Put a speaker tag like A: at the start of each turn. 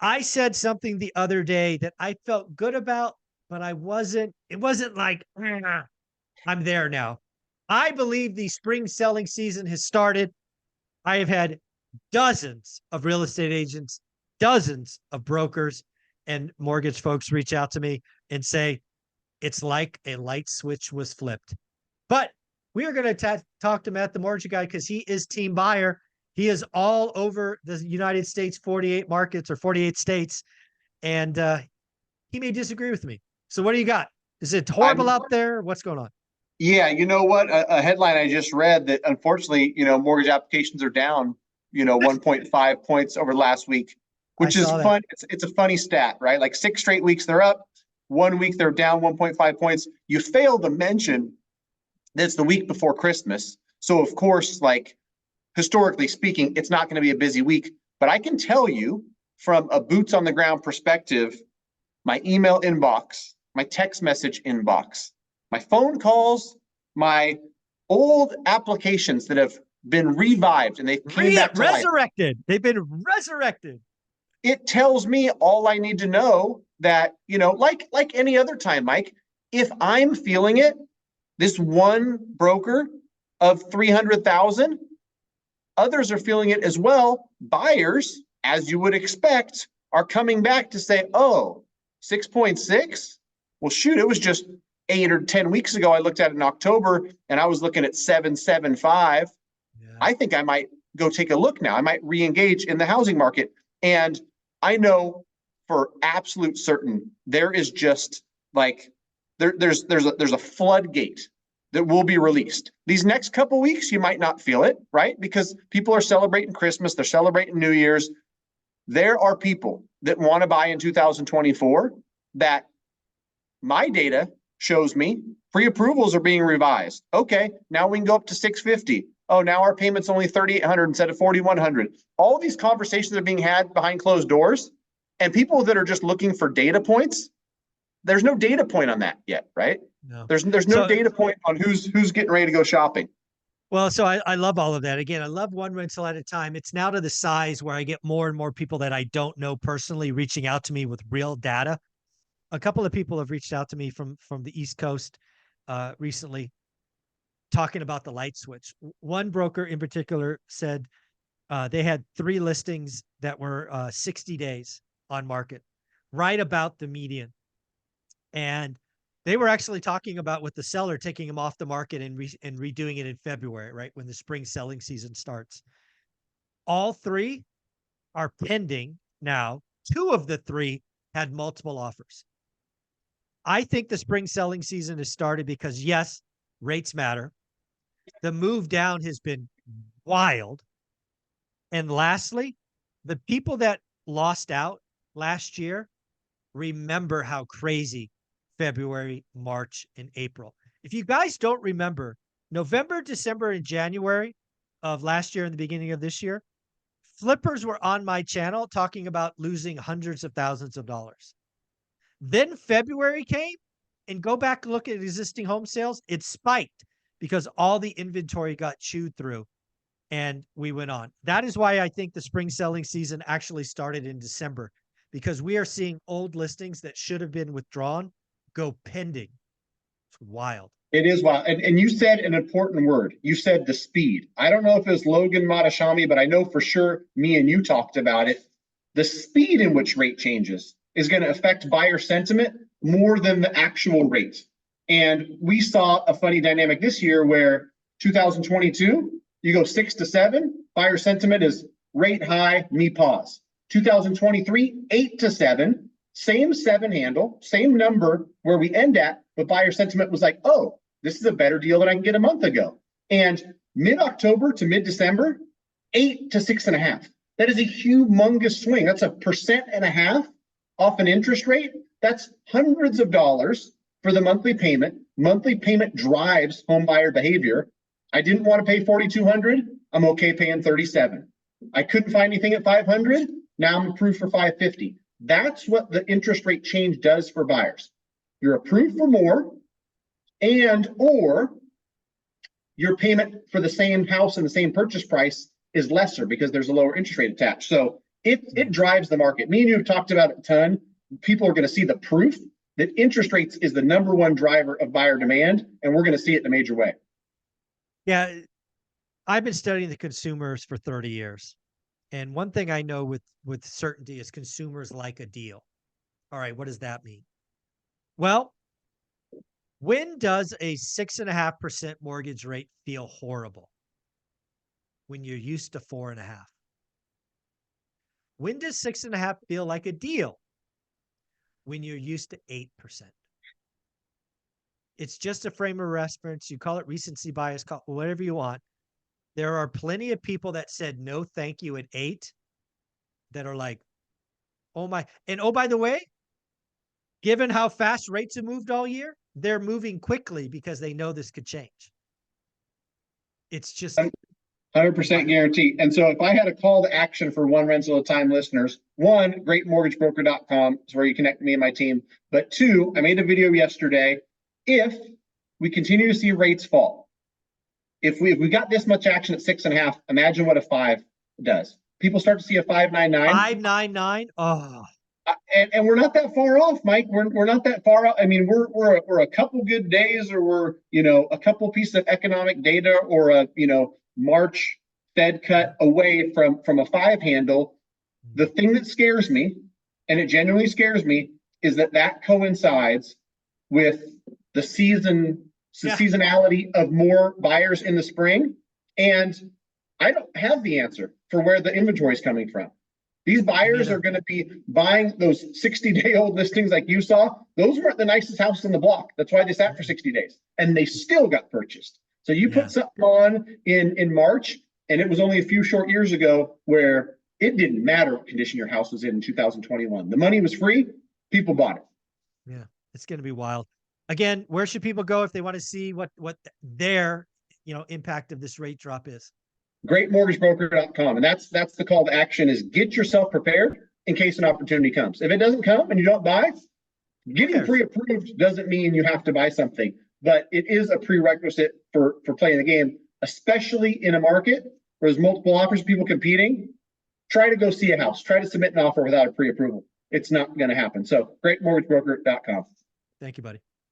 A: I said something the other day that I felt good about, but it wasn't like, "Ah, I'm there now." I believe the spring selling season has started. I have had dozens of real estate agents, dozens of brokers and mortgage folks reach out to me and say, it's like a light switch was flipped. But we are going to talk to Matt, the mortgage guy, because he is team buyer. He is all over the United States, 48 markets or 48 states. And he may disagree with me. So what do you got? Is it horrible out there? What's going on?
B: Yeah, you know what? A headline I just read that unfortunately, mortgage applications are down, 1.5 points over last week, which is fun. It's a funny stat, right? Like 6 straight weeks they're up, 1 week they're down 1.5 points. You fail to mention that it's the week before Christmas. So of course, like historically speaking, it's not going to be a busy week. But I can tell you from a boots on the ground perspective, my email inbox, my text message inbox, my phone calls, my old applications that have been revived and they came back to
A: resurrected.
B: life.
A: They've been resurrected.
B: It tells me all I need to know that, like any other time, Mike, if I'm feeling it, this one broker of 300,000, others are feeling it as well. Buyers, as you would expect, are coming back to say, oh, 6.6? Well, shoot, it was just 8 or 10 weeks ago. I looked at it in October and I was looking at 7.75. Yeah. I think I might go take a look now. I might re-engage in the housing market. And I know for absolute certain there is just like there's a floodgate that will be released. These next couple of weeks, you might not feel it, right? Because people are celebrating Christmas, they're celebrating New Year's. There are people that want to buy in 2024 that my data shows me pre-approvals are being revised. Okay, now we can go up to 650. Oh, now our payment's only 3,800 instead of 4,100. All these conversations are being had behind closed doors, and people that are just looking for data points, there's no data point on that yet, right? No. There's no data point on who's getting ready to go shopping.
A: Well, so I love all of that. Again, I love one rental at a time. It's now to the size where I get more and more people that I don't know personally reaching out to me with real data. A couple of people have reached out to me from the East Coast recently talking about the light switch. One broker in particular said they had 3 listings that were 60 days on market, right about the median. And they were actually talking about with the seller taking them off the market and redoing it in February, right, when the spring selling season starts. All 3 are pending now. 2 of the 3 had multiple offers. I think the spring selling season has started because, yes, rates matter. The move down has been wild. And lastly, the people that lost out last year remember how crazy February, March, and April. If you guys don't remember, November, December, and January of last year and the beginning of this year, flippers were on my channel talking about losing hundreds of thousands of dollars. Then February came, and go back and look at existing home sales. It spiked because all the inventory got chewed through, and we went on. That is why I think the spring selling season actually started in December, because we are seeing old listings that should have been withdrawn go pending. It's wild.
B: It is wild. And you said an important word. You said the speed. I don't know if it was Logan Matashami, but I know for sure me and you talked about it. The speed in which rate changes is going to affect buyer sentiment more than the actual rate. And we saw a funny dynamic this year where 2022, you go 6 to 7, buyer sentiment is rate high, me pause. 2023, 8 to 7, same 7 handle, same number where we end at, but buyer sentiment was like, oh, this is a better deal than I can get a month ago. And mid-October to mid-December, 8 to 6.5. That is a humongous swing. That's 1.5% off an interest rate. That's hundreds of dollars for the monthly payment. Monthly payment drives home buyer behavior. I didn't want to pay $4,200. I'm okay paying $37. I couldn't find anything at $500. Now I'm approved for $550. That's what the interest rate change does for buyers. You're approved for more, or your payment for the same house and the same purchase price is lesser because there's a lower interest rate attached. So It drives the market. Me and you have talked about it a ton. People are going to see the proof that interest rates is the #1 driver of buyer demand, and we're going to see it in a major way.
A: Yeah, I've been studying the consumers for 30 years. And one thing I know with certainty is consumers like a deal. All right, what does that mean? Well, when does a 6.5% mortgage rate feel horrible? When you're used to 4.5. When does 6.5 feel like a deal? When you're used to 8%. It's just a frame of reference. You call it recency bias, call it whatever you want. There are plenty of people that said no thank you at 8 that are like, oh my, and oh, by the way, given how fast rates have moved all year, they're moving quickly because they know this could change. It's just
B: 100% guarantee. And so if I had a call to action for one rental at a time listeners, one, greatmortgagebroker.com is where you connect me and my team. But two, I made a video yesterday. If we continue to see rates fall, if we got this much action at 6.5, imagine what a 5 does. People start to see a 5.99.
A: 5.99. Oh,
B: and we're not that far off, Mike. We're not that far off. I mean, we're a couple good days, or we're a couple pieces of economic data, or a March Fed cut away from a 5 handle. The thing that scares me, and it genuinely scares me, is that coincides with the seasonality of more buyers in the spring. And I don't have the answer for where the inventory is coming from. These buyers are going to be buying those 60-day-old listings like you saw. Those weren't the nicest house in the block. That's why they sat for 60 days. And they still got purchased. So you put something on in March, and it was only a few short years ago where it didn't matter what condition your house was in 2021. The money was free. People bought it.
A: Yeah, it's going to be wild. Again, where should people go if they want to see what their impact of this rate drop is?
B: Greatmortgagebroker.com. And that's the call to action, is get yourself prepared in case an opportunity comes. If it doesn't come and you don't buy, getting pre-approved doesn't mean you have to buy something, but it is a prerequisite for playing the game, especially in a market where there's multiple offers, people competing. Try to go see a house. Try to submit an offer without a pre-approval. It's not going to happen. So greatmortgagebroker.com.
A: Thank you, buddy.